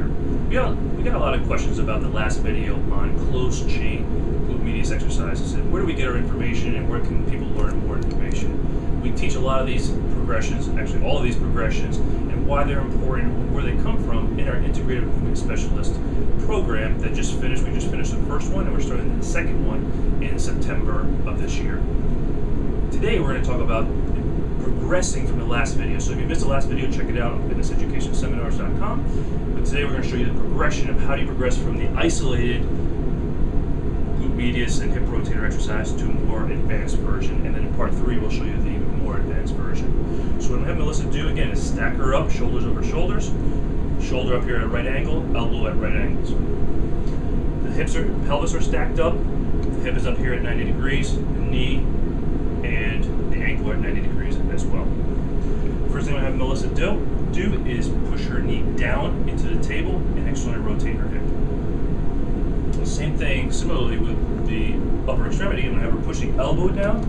Insider. We got a lot of questions about the last video on closed chain glute medius exercises and where do we get our information and where can people learn more information. We teach a lot of these progressions, actually all of these progressions, and why they're important and where they come from in our integrative movement specialist program that just finished. We just finished the first one and we're starting the second one in September of this year. Today we're going to talk about progressing from the last video. So if you missed the last video, check it out on fitnesseducationseminars.com. But today we're going to show you the progression of how do you progress from the isolated glute medius and hip rotator exercise to a more advanced version. And then in part 3, we'll show you the even more advanced version. So what I'm having Melissa do again is stack her up, shoulders over shoulders, shoulder up here at a right angle, elbow at right angles. The hips are, pelvis are stacked up, the hip is up here at 90 degrees, the knee and the ankle are at 90 degrees as well. First thing I have Melissa do is push her knee down into the table and externally rotate her hip. The same thing similarly with the upper extremity. I'm going to have her push the elbow down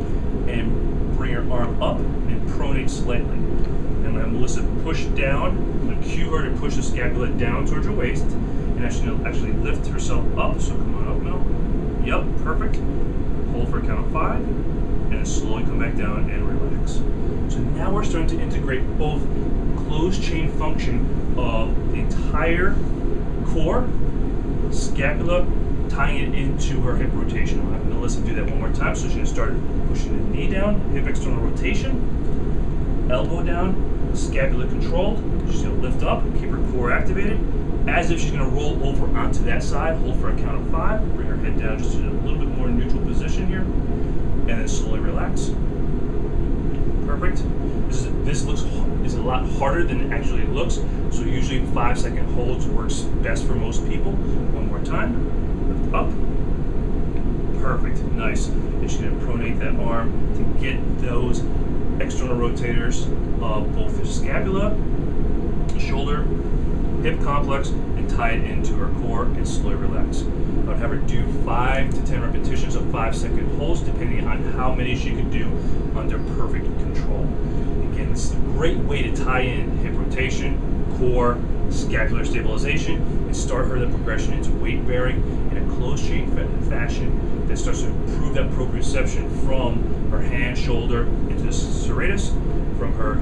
and bring her arm up and pronate slightly. And I'm going to have Melissa push down. I'm going to cue her to push the scapula down towards her waist and actually lift herself up. So come on up, Mel. Yep, perfect. Hold for a count of 5. And then slowly come back down and relax. So now we're starting to integrate both closed chain function of the entire core, scapula, tying it into her hip rotation. I'll have Melissa do that one more time. So she's going to start pushing the knee down, hip external rotation, elbow down, scapula controlled. She's going to lift up, keep her core activated, as if she's going to roll over onto that side. Hold for a count of 5. Bring her head down just to a little bit more neutral position here. And then slowly relax. Perfect. This is a lot harder than it actually looks. So usually 5-second holds works best for most people. One more time. Lift up. Perfect. Nice. And she's going to pronate that arm to get those external rotators of both the scapula, shoulder, hip complex, and tie it into her core and slowly relax. I would have her do 5 to 10 repetitions of 5-second holds, depending on how many she could do under perfect control. Again, this is a great way to tie in hip rotation, core, scapular stabilization, and start her the progression into weight bearing in a closed chain fashion that starts to improve that proprioception from her hand, shoulder into the serratus, from her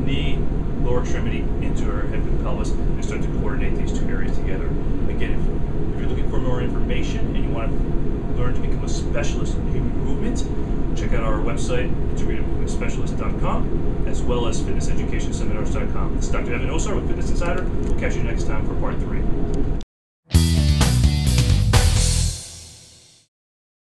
knee, lower extremity into her hip and pelvis, and start to coordinate these two areas together. Again, if you're looking for more information and you want to learn to become a specialist in human movement, check out our website, integrativmovementspecialist.com, as well as fitnesseducationseminars.com. This is Dr. Osar with Fitness Insider. We'll catch you next time for part 3.